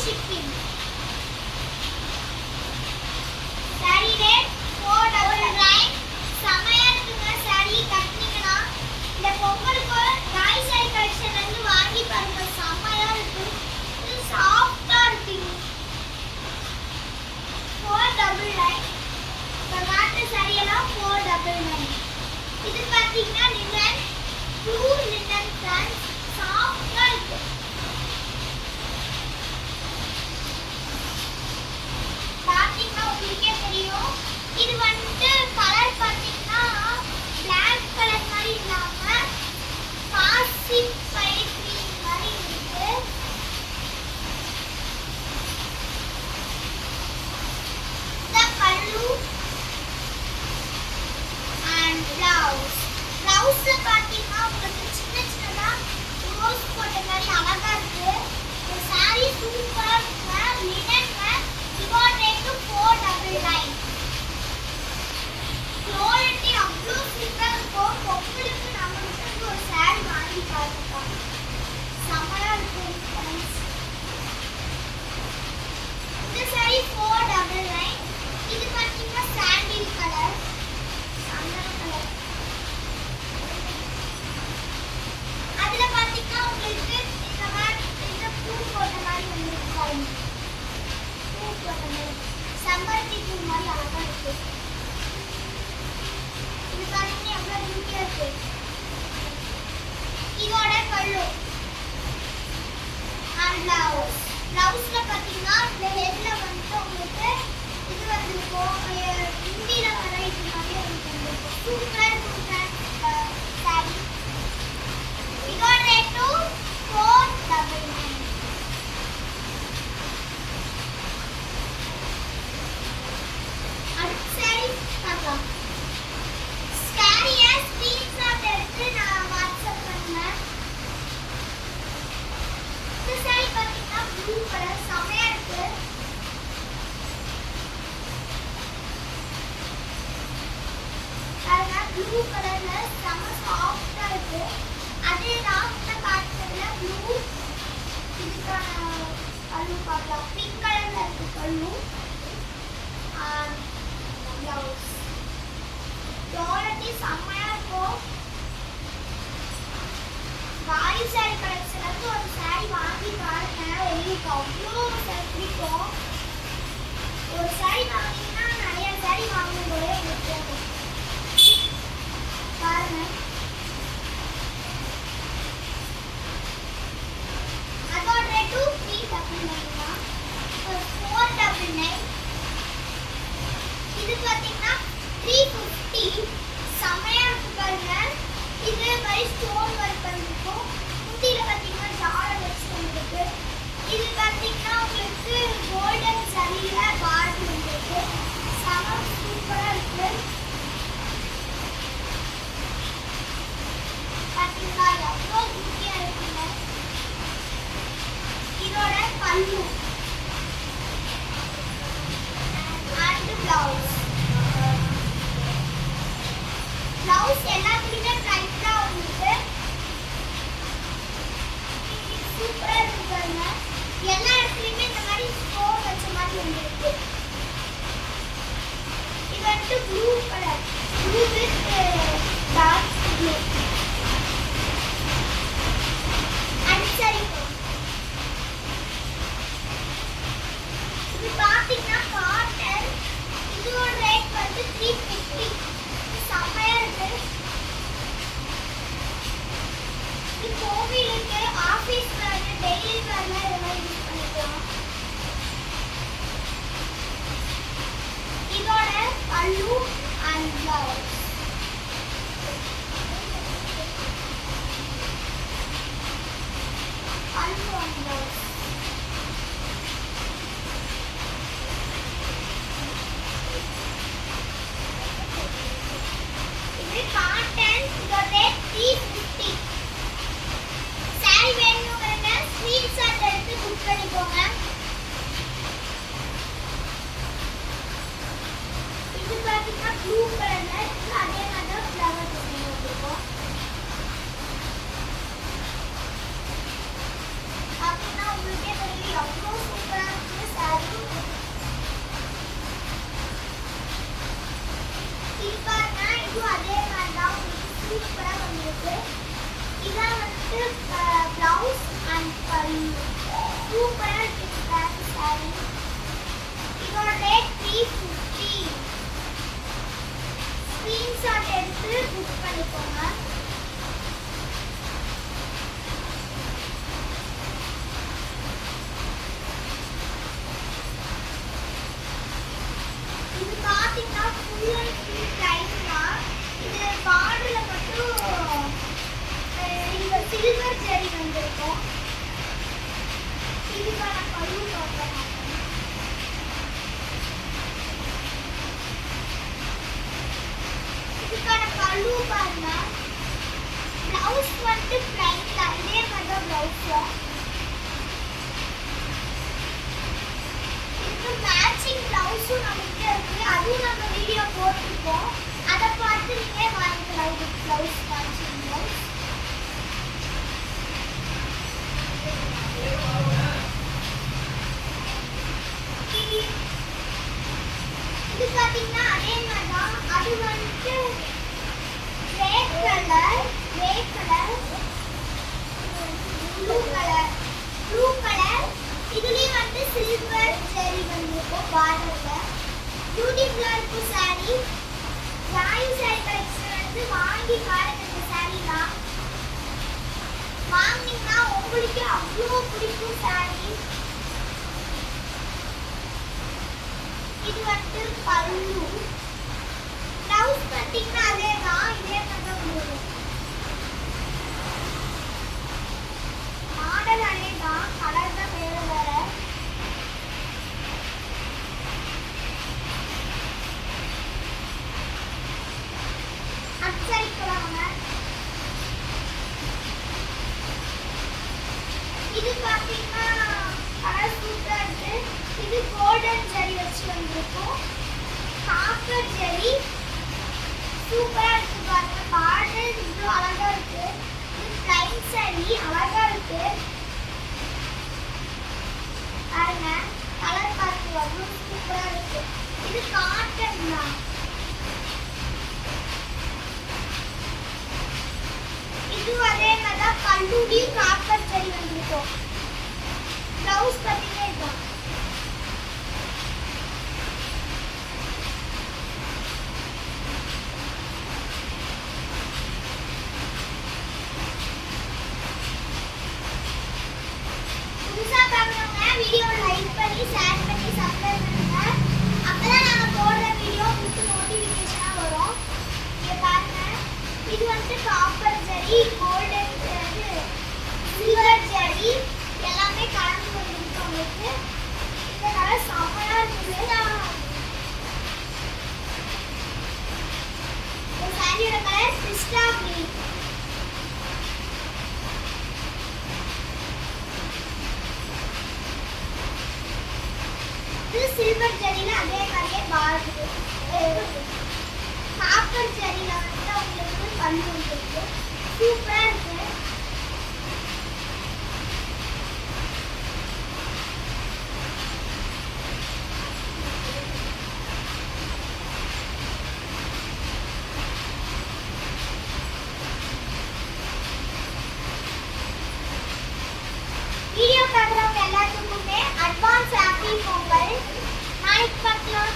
shipping. Saree rate 499. செமையா இருக்குங்க. saree கட்டினீங்கன்னா இந்த பொங்கலுக்கு ராய் saree கலெக்ஷன்ல இருந்து வாங்கி பாருங்க. செமையா இருக்கு. இது சாஃப்ட்டா இருக்கு. 499. பகாட்ட saree எல்லாம் 499. இது பாத்தீங்கன்னா லினன் ப்ளூ லினன் பேண்ட் சாஃப்ட்டா இருக்கு. பாத்தீங்கன்னா உங்களுக்கே தெரியும். இது வந்து கலர் பாத்தீங்கன்னா Black கலர் மாதிரி இல்லாம பாசி பைட் கிரீன் மாதிரி இருக்கு. இந்த பல்லு and blouse. Blouse பாத்தீங்கன்னா உங்களுக்கு சின்ன சின்னதா ரோஸ் போட்ட மாதிரி அழகா இருக்கு. இந்த saree சூப்பரா இருக்கு. லினன்ல இதோட ரேட் 499. குவாலிட்டி அவ்வளோ சூப்பரா இருக்கும். பொங்கலுக்கு நம்ம கிட்ட ஒரு saree வாங்கி பாருங்க. செமையா இருக்கு friends. இந்த saree 499. இது பாத்தீங்கன்னா சாண்டில் கலர். சந்தன கலர். அதுல பாத்தீங்கன்னா உங்களுக்கு இந்த மாதிரி இந்த பூ போட்ட மாதிரி வந்துருக்கு. பூ போட்ட மாதிரி செம்பருத்தி பூ மாதிரி அழகா இருக்கு. இது பாருங்க எவ்வளவு பியூட்டியா இருக்கு. இதோட பல்லு and blouse. Blouseல பாத்தீங்கன்னா இந்த ஹெட்ல வந்து உங்களுக்கு இது வந்திருக்கும். இந்தியில வர இது மாதிரி வந்திருக்கும். சூப்பரா இருக்கும் saree. இதோட ரேட் 499. அடுத்த saree பார்க்கலாம். சாரியை ஸ்கிரீன்ஷாட் எடுத்து நான் வாட்ஸ்அப் பண்ணேன். இந்த saree பார்த்தீங்கன்னா ப்ளூ கலர் செமையா இருக்கு. பாருங்க ப்ளூ கலர்ல செம சாஃப்ட்டா இருக்கு. அதே தான் இந்த காட்டுறதுல ப்ளூ. இதுக்கான பல்லு பார்க்கலாம். பிங்க் கலர்ல இருக்கு பல்லு. பிளவுஸ் குவாலிட்டி செம்மையா இருக்கும். ராய் saree கலெக்ஷன்ல இருந்து ஒரு saree வாங்கி பாருங்க. உங்களுக்கு அவ்வளோ பிடிக்கும். ஒரு saree வாங்கினா நிறைய saree வாங்கணும் போல உங்களுக்கு தோணும். பாருங்க அதோட ரேட் 399. 499. இது பாத்தீங்கன்னா 350. செமையா இருக்கு பாருங்க. இது மாதிரி ஸ்டோன் ஒர்க் பண்ணிருக்கும். முட்டில பாத்தீங்கன்னா ஜால வச்சு வந்துருக்கு. இது பாத்தீங்கன்னா உங்களுக்கு கோல்டன் சரியில பார்டர் வந்துருக்கு. செம சூப்பரா இருக்கு. பாத்தீங்களா எவ்வளோ பியூட்டியா இருக்குங்க. இதோட பல்லு and blouse. Blouse எல்லாத்துக்குமே டைட்டா வந்துருக்கு. சூப்பரா இருக்கு பாருங்க. எல்லா இடத்துலயுமே இந்த மாதிரி ஸ்டோன் வச்ச மாதிரி வந்துருக்கு. இது வந்து blue colour. Blue with dark blue. அடிச்சரி இது பாத்தீங்கன்னா காட்டன். இதோட ரேட் வந்து 350. செமையா இருக்கு. இது கோவிலுக்கு ஆபீஸ் வேர் டெய்லி வேர்ல இதெல்லாம் யூஸ் பண்ணிக்கலாம். இதோட பல்லு and blouse. பல்லு and blouse. இது காட்டன். இதோட ரேட் 350. saree வேணும்ங்கறத ஸ்கிரீன்ஷாட் எடுத்து புக் பண்ணிக்கோங்க. இது பாத்தீங்கன்னா ப்ளூ கலர்ல அதே மாதிரி ஃப்ளவர் டிசைன் வந்துருக்கும். பாத்தீங்கன்னா உங்களுக்கே தெரியும் எவ்வளோ சூப்பரா சூப்பரா வந்திருக்கு. இதான் வந்து பிளவுஸ் அண்ட் பல்லு. சூப்பரா இருக்கு சாரி. இதோட ரேட் 350. ஸ்கிரீன்ஷாட் எடுத்து புக் பண்ணிக்கோங்க. இது பாத்தீங்கன்னா ஃபுல் அண்ட் ஃபுல் டைம் தான். இது பார்டர்ல மட்டும் இந்த சில்வர் ஜெரி வந்திருக்கும். இதுக்கான பல்லு பார்க்கலாம். இதுக்கான பல்லு பாருங்க. பிளவுஸ் வந்து பிளைன் தான். இதே மாதிரி தான் பிளவுஸ். இதுக்கு மேட்சிங் பிளவுஸும் நம்மகிட்ட இருக்கு. அதுவும் நம்ம வீடியோ போட்டிருக்கோம். அதை பார்த்து நீங்க வாங்கிக்கலாம். இது பிளவுஸ் மேட்சிங் பிளவுஸ். இது பாத்தீங்கன்னா அதே மாதிரி தான். அது வந்துட்டு கிரே கலர், ப்ளூ கலர். இதுலயும் வந்து சில்வர் ஜெரி வந்திருக்கும் பார்டர்ல. பியூட்டிஃபுல்லா இருக்கும் சாரி. ராயல் சாரி கலெக்ஷன் வந்து வாங்கி பாருங்க. இந்த சாரிலாம் வாங்கினீங்கன்னா உங்களுக்கு அவ்வளோ பிடிக்கும் சாரி. இது வந்து பல்லு. பிளவுஸ் பார்த்தீங்கன்னா அதே தான். இதே மாதிரி தான் வரும். மாடல் அதே தான். கலர் தான் வேற வேற. அச்சடிக்கலாங்க. இது பார்த்தீங்கன்னா கலர் சூப்பரா இருக்கு. இது கோல்டன் ஜெரி வச்சு வந்திருக்கும். காப்பர் ஜெரி சூப்பரா இருக்கு பாருங்க. பார்டர் இவ்வளோ அழகா இருக்கு. இது பிளைன் சாரி அழகா இருக்கு பாருங்க. கலர் பார்த்து அவ்வளோ சூப்பரா இருக்கு. இது காட்டன் தான். இது அதே மாதிரி தான். பல்லுலையும் காப்பர் ஜெரி வந்திருக்கும். பிளவுஸ் பார்த்தீங்கன்னா இதுதான். புதுசா பார்க்குறவங்க வீடியோ லைக் பண்ணி ஷேர் பண்ணி சப்ஸ்கிரைப் பண்ணுங்க. அப்பதான் நாங்க போடுற வீடியோ உங்களுக்கு நோட்டிஃபிகேஷனா வரும். இங்க பாருங்க. இது வந்து காப்பர் ஜெரி, கோல்டன் சில்வர் ஜெரி எல்லாமே கலந்து வந்திருக்கு உங்களுக்கு. இந்த கலர் செம்மையா இருக்குது. இந்த சாரியோட கலர் பிஸ்டா கிரீன். இது சில்வர் ஜெரியில அதே மாதிரியே பார்டர். காப்பர் ஜெரியில வந்து உங்களுக்கு பல்லு வந்துருக்கு. சூப்பரா இருக்கு. வீடியோ பார்க்குறவங்க எல்லாத்துக்குமே அட்வான்ஸ் ஹாப்பி பொங்கல். நாளைக்கு பார்க்கலாம்.